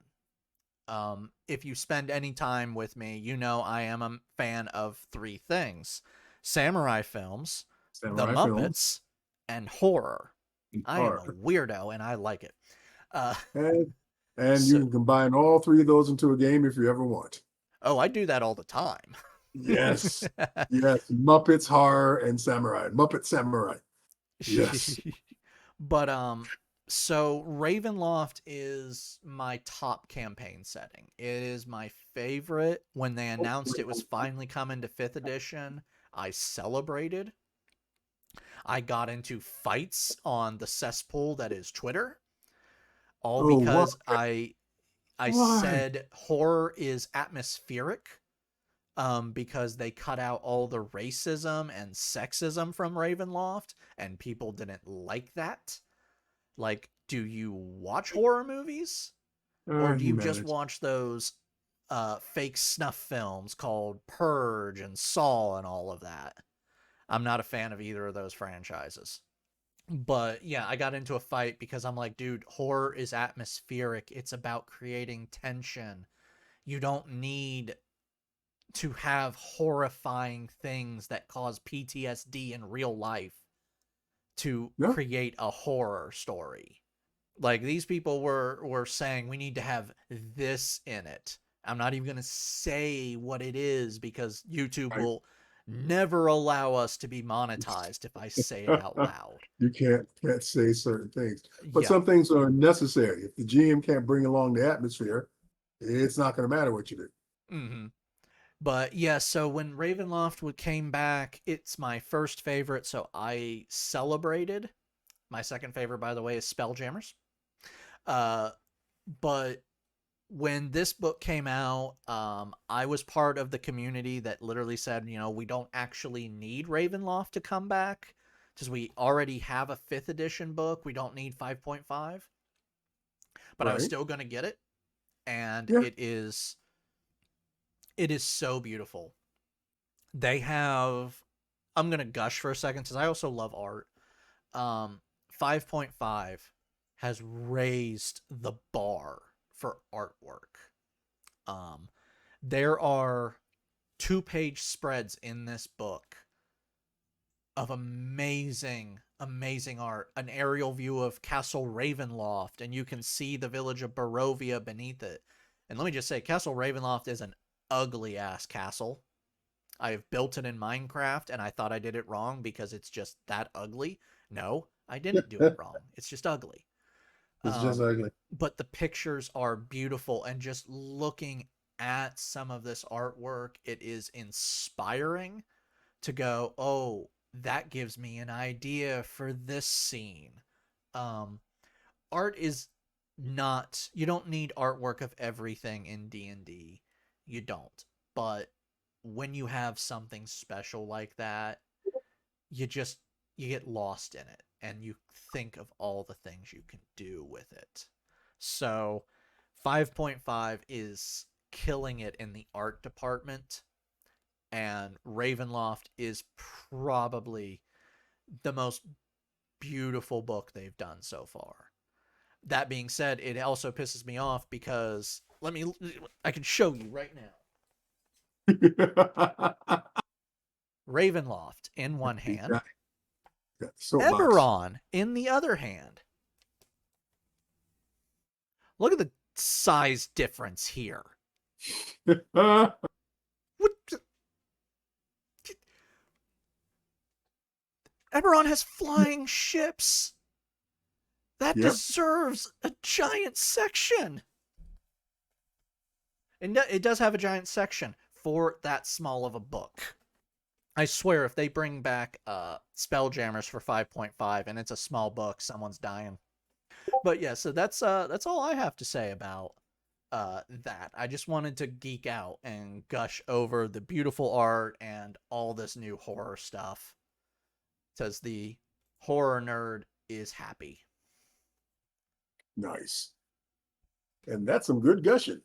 If you spend any time with me, you know I am a fan of 3 things: samurai films, the Samurai films Muppets, and horror. and I am a horror. weirdo and I like it. Uh, And you so, can combine all 3 of those into a game if you ever want. oh, I do that all the time. Yes. Yes. Muppets, horror, and samurai. Muppet samurai. Yes. But so Ravenloft is my top campaign setting. It is my favorite. When they announced it was finally coming to 5th edition, I celebrated. I got into fights on the cesspool that is Twitter, all Oh, why? because I Why? said horror is atmospheric, because they cut out all the racism and sexism from Ravenloft, and people didn't like that. Like, do you watch horror movies, or do you just Humanity. watch those fake snuff films called Purge and Saw and all of that? I'm not a fan of either of those franchises. But yeah, I got into a fight because I'm like, dude, horror is atmospheric. It's about creating tension. You don't need to have horrifying things that cause PTSD in real life to No, create a horror story. Like, these people were saying we need to have this in it. I'm not even going to say what it is, because YouTube right. will never allow us to be monetized if I say it out loud. You can't say certain things, but Yeah. some things are necessary. If the GM can't bring along the atmosphere, it's not going to matter what you do. Mm-hmm. But yeah, so when Ravenloft came back, it's my first favorite, so I celebrated. My second favorite, by the way, is Spelljammers. Uh, but when this book came out, I was part of the community that literally said, we don't actually need Ravenloft to come back, because we already have a 5th edition book. We don't need 5.5. But I was Right? still going to get it, and Yeah. it is so beautiful. They have, I'm going to gush for a second because I also love art. 5.5 has raised the bar for artwork. Um, there are 2-page spreads in this book of amazing, amazing art. An aerial view of Castle Ravenloft, and you can see the village of Barovia beneath it. And let me just say, Castle Ravenloft is an ugly ass castle. I have built it in Minecraft, and I thought I did it wrong because it's just that ugly. No, I didn't do it wrong. It's just ugly. It's just ugly. But the pictures are beautiful, and just looking at some of this artwork, it is inspiring to go, oh, that gives me an idea for this scene. Um, Art is not, you don't need artwork of everything in D&D. You don't. But when you have something special like that, you just, you get lost in it, and you think of all the things you can do with it. So 5.5 is killing it in the art department, and Ravenloft is probably the most beautiful book they've done so far. That being said, it also pisses me off because I can show you right now. Ravenloft in one He's hand, got the soapbox. Eberron in the other hand. Look at the size difference here. What? Eberron has flying ships. That Yep. deserves a giant section. And it does have a giant section for that small of a book. I swear, if they bring back Spelljammers for 5.5 and it's a small book, someone's dying. But yeah, so that's all I have to say about that. I just wanted to geek out and gush over the beautiful art and all this new horror stuff, because the horror nerd is happy. Nice. And that's some good gushing.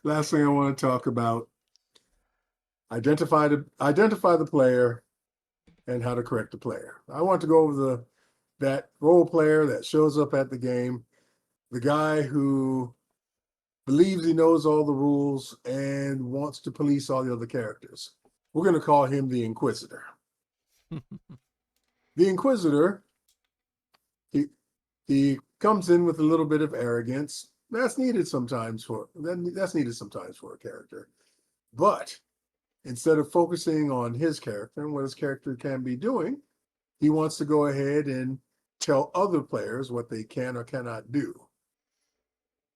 Last thing I want to talk about, identify the player and how to correct the player. I want to go over that role player that shows up at the game, the guy who believes he knows all the rules and wants to police all the other characters. We're going to call him the Inquisitor. The Inquisitor, he comes in with a little bit of arrogance. That's needed sometimes for a character. But instead of focusing on his character and what his character can be doing, he wants to go ahead and tell other players what they can or cannot do.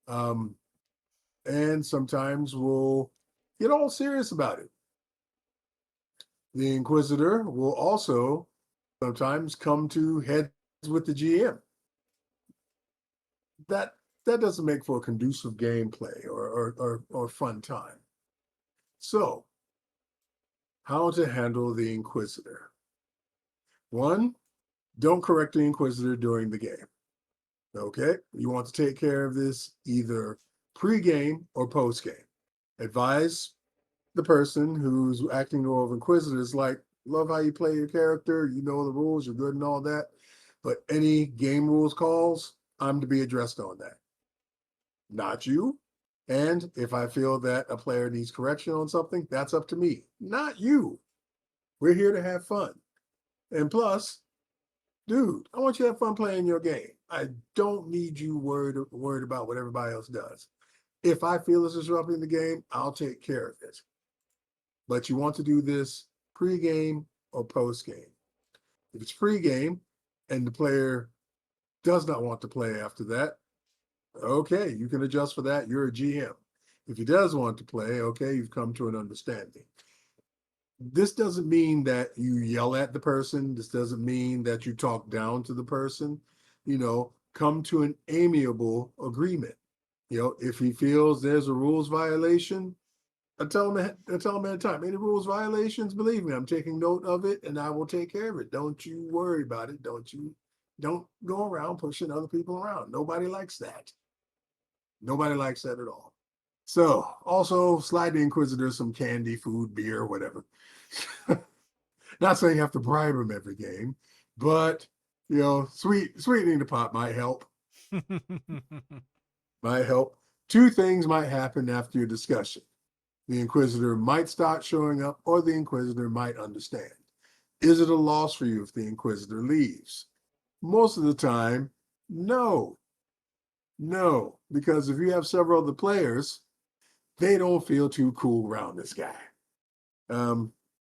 And sometimes we'll get all serious about it. The Inquisitor will also sometimes come to heads with the GM. That doesn't make for a conducive gameplay or fun time. So, how to handle the Inquisitor? One, don't correct the Inquisitor during the game. Okay, you want to take care of this either pre-game or post-game. Advise the person who's acting the role of Inquisitor is like, love how you play your character, you know the rules, you're good and all that, but any game rules calls, I'm to be addressed on that. Not you. And if I feel that a player needs correction on something, that's up to me, not you. We're here to have fun. And plus, dude, I want you to have fun playing your game. I don't need you worried about what everybody else does. If I feel it's disrupting the game, I'll take care of it. But you want to do this pre-game or post-game. If it's pre-game and the player does not want to play after that, okay, you can adjust for that. You're a GM. If he does want to play, okay, you've come to an understanding. This doesn't mean that you yell at the person. This doesn't mean that you talk down to the person. Come to an amiable agreement. If he feels there's a rules violation, I tell him at a time, any rules violations, believe me, I'm taking note of it and I will take care of it. Don't you worry about it. Don't go around pushing other people around. Nobody likes that. Nobody likes that at all. So also slide the Inquisitor some candy, food, beer, whatever. Not saying you have to bribe him every game, but sweetening the pot might help. Might help. Two things might happen after your discussion. The Inquisitor might start showing up, or the Inquisitor might understand. Is it a loss for you if the Inquisitor leaves? Most of the time, no. No, because if you have several other players, they don't feel too cool around this guy.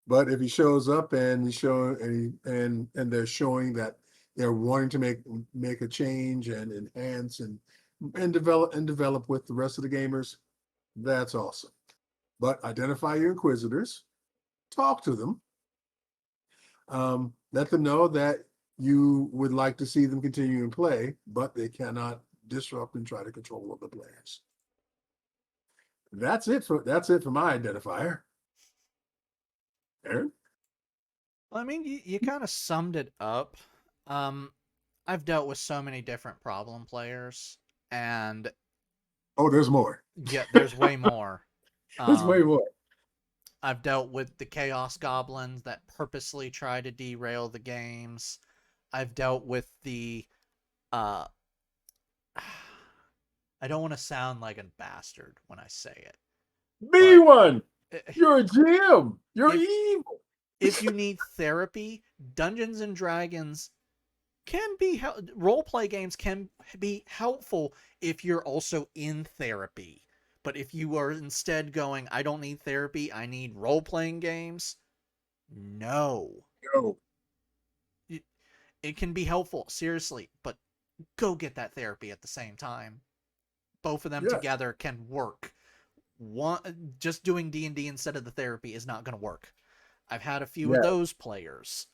But if he shows up and he's showing and they're showing that they're wanting to make a change and enhance and develop with the rest of the gamers, that's awesome. But identify your Inquisitors, talk to them, let them know that you would like to see them continue and play, but they cannot disrupt and try to control other players. That's it for my identifier. Aaron? Well, I mean, you kind of summed it up. I've dealt with so many different problem players, and Oh, there's more. yeah, there's way more. There's way more. I've dealt with the Chaos Goblins that purposely try to derail the games. I've dealt with the I don't want to sound like a bastard when I say it. Be one. Eh, You're a GM. You're if, evil. if you need therapy, Dungeons and Dragons can be role play games can be helpful if you're also in therapy, But if you are instead going, I don't need therapy, I need role playing games, no. No. It can be helpful, seriously, but go get that therapy at the same time. Both of them Yes. together can work. One just doing D&D instead of the therapy is not going to work. I've had a few of Yeah. those players.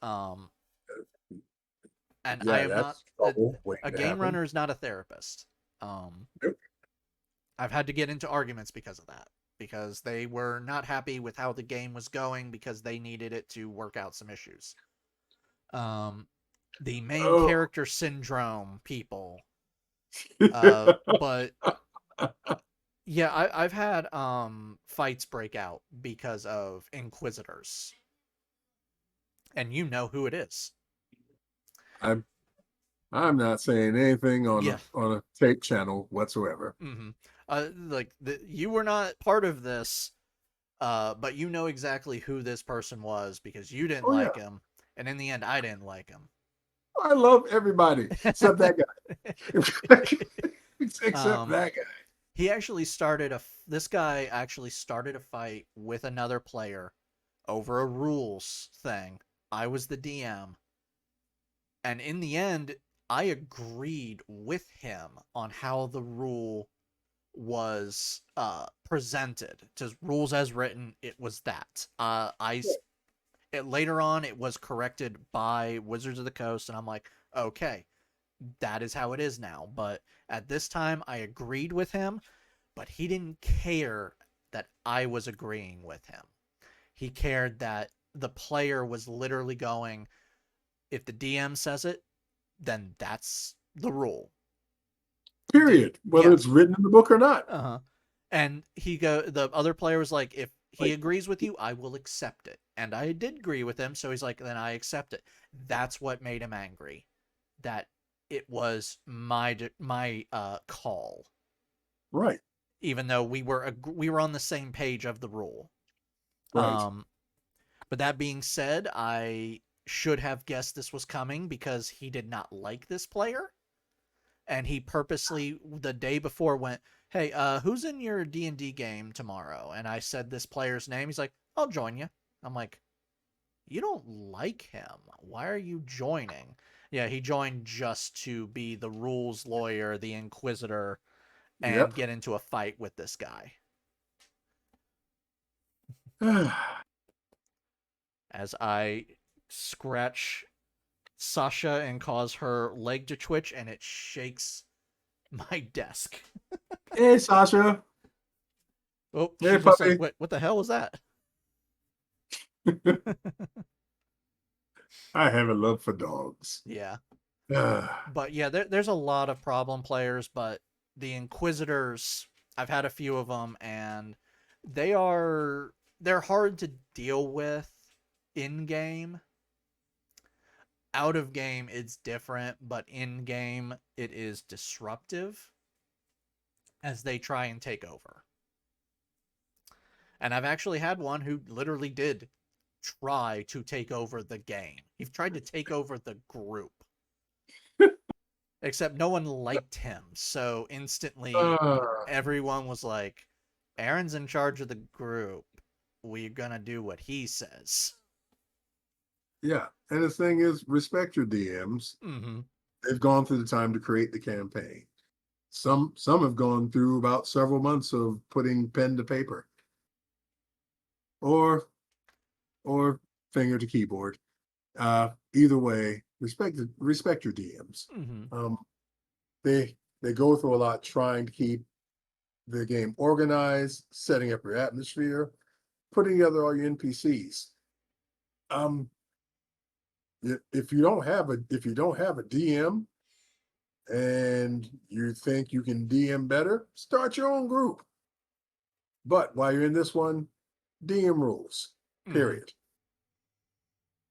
And I Yeah. am not That's trouble waiting a to game happen. runner is not a therapist. Um, Nope. I've had to get into arguments because of that, because they were not happy with how the game was going because they needed it to work out some issues. Um, the main Oh. character syndrome people. Yeah. But yeah, I've had fights break out because of inquisitors, and you know who it is. I'm I'm not saying anything Yeah. on a tape channel whatsoever. Mm-hmm. You were not part of this, but you know exactly who this person was because you didn't Oh yeah. like him, and in the end, I didn't like him. I love everybody except that guy. Except um, that guy. he actually started a. This guy actually started a fight with another player over a rules thing. I was the DM, and in the end, I agreed with him on how the rule was presented. Just rules as written, it was that. Later on it was corrected by Wizards of the Coast, and I'm like, okay, that is how it is now. But at this time, I agreed with him, but he didn't care that I was agreeing with him. He cared that the player was literally going, if the DM says it, then that's the rule. Period. Whether Yeah. it's written in the book or not. Uh-huh. And the other player was like, if he agrees with you, I will accept it. And I did agree with him, so he's like, then I accept it. That's what made him angry. That it was my call, Right. even though we were on the same page of the rule. Right. Um, but that being said, I should have guessed this was coming because he did not like this player, and he purposely the day before went, hey, who's in your D&D game tomorrow? And I said this player's name. He's like, I'll join you. I'm like, you don't like him, why are you joining? Yeah, he joined just to be the rules lawyer, the inquisitor, and Yep. get into a fight with this guy as I scratch Sasha and cause her leg to twitch, and it shakes my desk. Hey, Sasha. Oh, Hey, she's just like, puppy. what the hell was that? I have a love for dogs. Yeah. Ah, But yeah, there's a lot of problem players, but the Inquisitors, I've had a few of them, and they're hard to deal with in game. Out of game, it's different, but in game, it is disruptive as they try and take over. And I've actually had one who literally did try to take over the game. He tried to take over the group. Except no one liked him. So instantly ah, everyone was like, Aaron's in charge of the group. We're gonna do what he says. yeah. And the thing is, respect your DMs. Mm-hmm. They've gone through the time to create the campaign. Some have gone through about several months of putting pen to paper or or finger to keyboard. Either way, respect your DMs. Mm-hmm. Um, they go through a lot trying to keep the game organized, setting up your atmosphere, putting together all your NPCs. Um, if you don't have a DM and you think you can DM better, start your own group. But while you're in this one, DM rules. Mm-hmm. Period.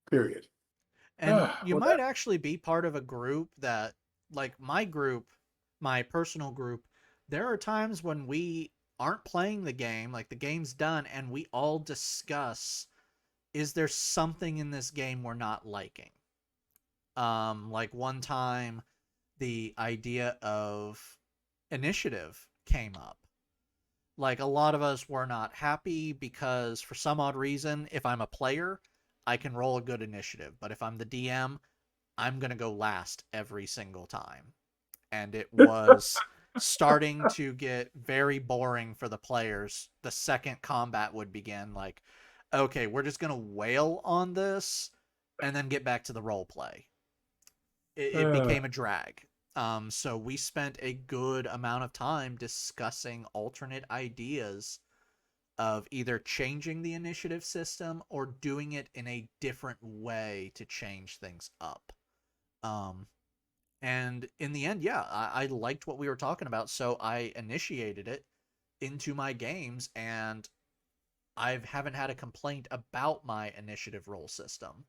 Period. And you Well, might actually be part of a group that, like my group, my personal group, there are times when we aren't playing the game, like the game's done, and we all discuss, is there something in this game we're not liking? Like one time the idea of initiative came up, Like a lot of us were not happy because for some odd reason, if I'm a player, I can roll a good initiative. But if I'm the DM, I'm going to go last every single time. And it was starting to get very boring for the players the second combat would begin. Like, okay, we're just going to wail on this and then get back to the role play. It Uh, became a drag. So we spent a good amount of time discussing alternate ideas of either changing the initiative system or doing it in a different way to change things up. Um, and in the end, yeah, I liked what we were talking about, so I initiated it into my games, and I haven't had a complaint about my initiative roll system.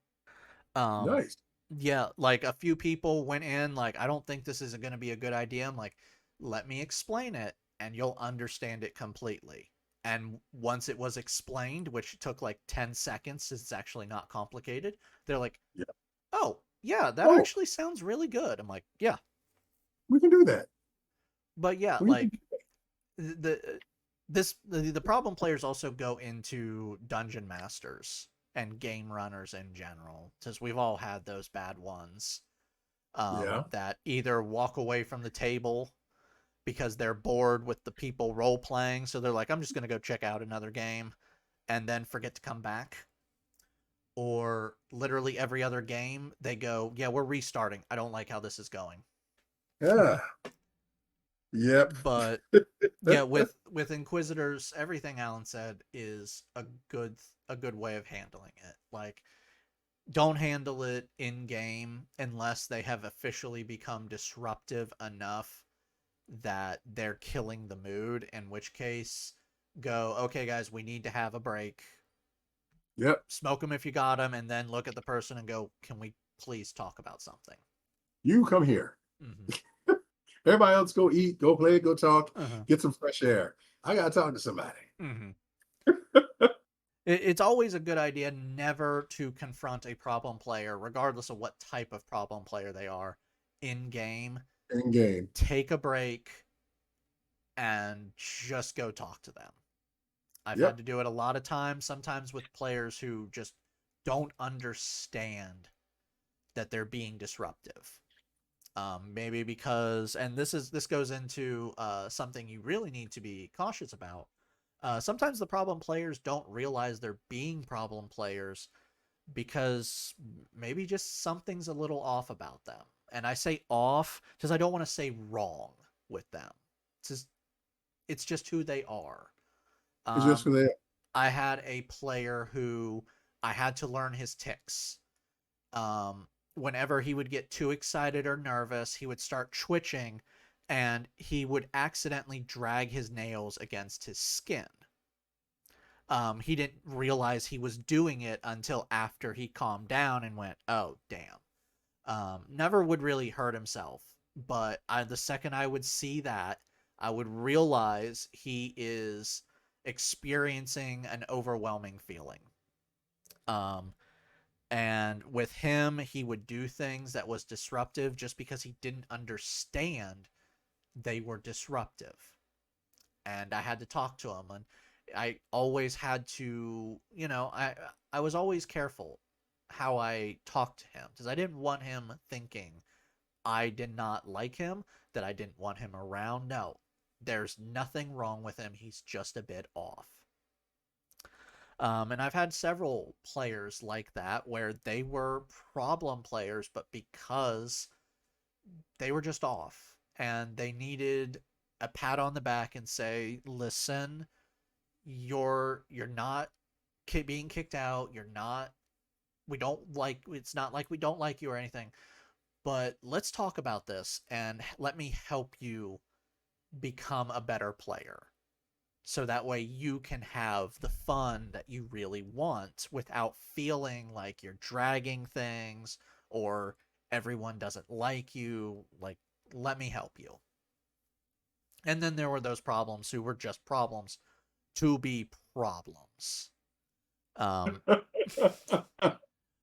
Um, nice. yeah, like a few people went in like, I don't think this is going to be a good idea. I'm like, let me explain it, and you'll understand it completely. And once it was explained, which took like 10 seconds, it's actually not complicated. They're like, Yeah. oh, yeah, that Oh, actually sounds really good. I'm like, yeah. we can do that. But yeah, We can. like the the problem players also go into dungeon masters and game runners in general, because we've all had those bad ones Yeah. that either walk away from the table because they're bored with the people role playing, so they're like, I'm just gonna go check out another game, and then forget to come back. Or literally every other game they go, yeah, we're restarting, I don't like how this is going. Yeah. Yep. But yeah, with inquisitors, everything Alan said is a good way of handling it. Like, don't handle it in game unless they have officially become disruptive enough that they're killing the mood, in which case go, okay guys, we need to have a break, Yep. smoke them if you got them, and then look at the person and go, can we please talk about something? You come here. Mm-hmm. Everybody else go eat, go play, go talk, Uh-huh. get some fresh air. I gotta talk to somebody. Mm-hmm. It's always a good idea never to confront a problem player, regardless of what type of problem player they are, in game. In game. Take a break and just go talk to them. I've had Yep. to do it a lot of times, sometimes with players who just don't understand that they're being disruptive. Maybe because, and this goes into something you really need to be cautious about. Sometimes the problem players don't realize they're being problem players because maybe just something's a little off about them. And I say off because I don't want to say wrong with them. It's just who they are. It's just Um, for that. I had a player who I had to learn his ticks. Whenever he would get too excited or nervous, he would start twitching and he would accidentally drag his nails against his skin. He didn't realize he was doing it until after he calmed down and went, oh, damn. Never would really hurt himself, but the second I would see that, I would realize he is experiencing an overwhelming feeling. Um, and with him, he would do things that was disruptive just because he didn't understand they were disruptive. And I had to talk to him, and I always had to, I was always careful how I talked to him because I didn't want him thinking I did not like him, that I didn't want him around. No, there's nothing wrong with him. He's just a bit off. And I've had several players like that where they were problem players, but because they were just off and they needed a pat on the back and say, listen, you're not being kicked out. You're not, we don't like, it's not like we don't like you or anything, but let's talk about this and let me help you become a better player. So that way you can have the fun that you really want without feeling like you're dragging things or everyone doesn't like you. Like, let me help you. And then there were those problems who were just problems to be problems. Um,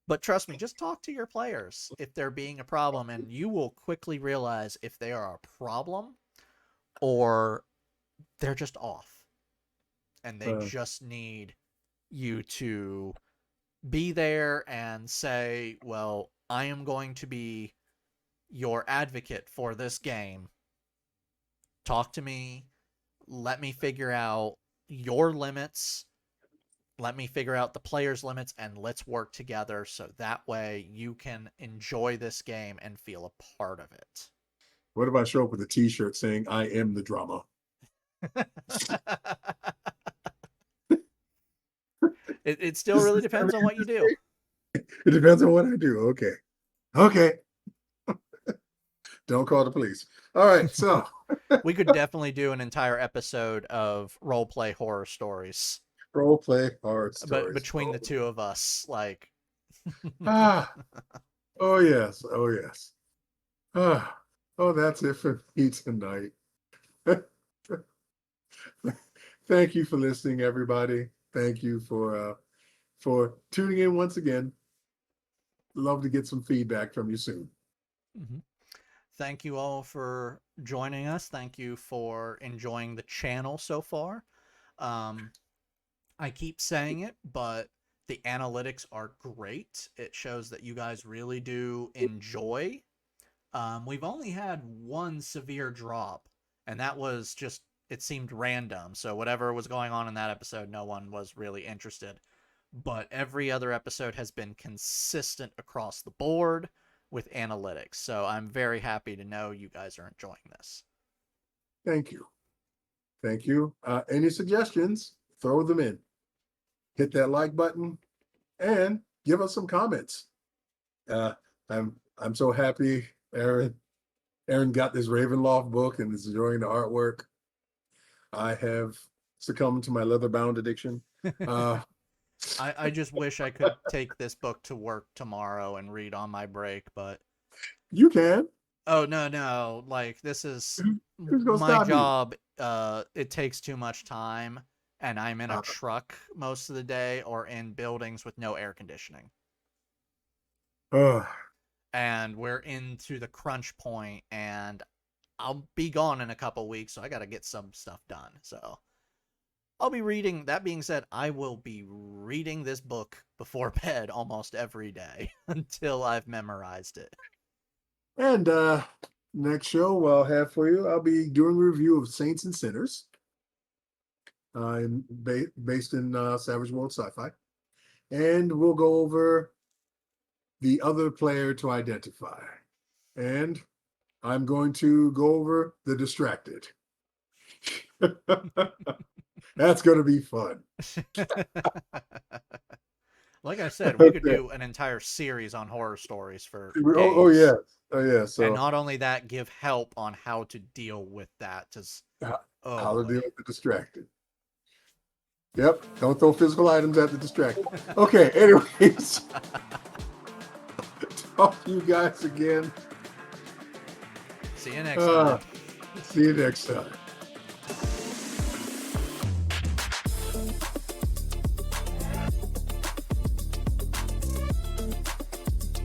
but trust me, just talk to your players if they're being a problem, and you will quickly realize if they are a problem or they're just off. and they just need you to be there and say, well, I am going to be your advocate for this game. Talk to me. Let me figure out your limits. Let me figure out the player's limits, and let's work together so that way you can enjoy this game and feel a part of it. What if I show up with a T-shirt saying "I am the drama"? It still really depends on what you do. It depends on what I do. Okay. Okay. Don't call the police. All right. So We could definitely do an entire episode of role play horror stories. role play hard But stories. between the two of us, like Ah. Oh yes. Oh yes. Ah. Oh, that's it for me tonight. Thank you for listening, everybody. Thank you for tuning in once again. Love to get some feedback from you soon. mhm. Thank you all for joining us. Thank you for enjoying the channel so far. Um, I keep saying it, but the analytics are great. It shows that you guys really do enjoy. We've only had one severe drop, and that was just, it seemed random. So whatever was going on in that episode, no one was really interested. But every other episode has been consistent across the board with analytics. So I'm very happy to know you guys are enjoying this. Thank you. Thank you. Any suggestions? Throw them in. Hit that like button and give us some comments. I'm so happy Aaron got this Ravenloft book and is enjoying the artwork. I have succumbed to my leather-bound addiction. I just wish I could take this book to work tomorrow and read on my break, but you can. oh no, like this is Who's gonna my stop you? job. It takes too much time, and I'm in a truck most of the day or in buildings with no air conditioning. And we're into the crunch point, and I'll be gone in a couple weeks, so I got to get some stuff done. So I'll be reading. That being said, I will be reading this book before bed almost every day until I've memorized it. And next show I'll have for you, I'll be doing a review of Saints and Sinners. Based in Savage World Sci-Fi. And we'll go over the other player to identify. And I'm going to go over the distracted. That's going to be fun. Like I said, we could do an entire series on horror stories for days. Oh yeah. Oh yeah. So, and not only that, give help on how to deal with that. how to deal with the distracted. Yep. Don't throw physical items at the distracted. Okay. Anyways. Talk to you guys again. See you next time. See you next time.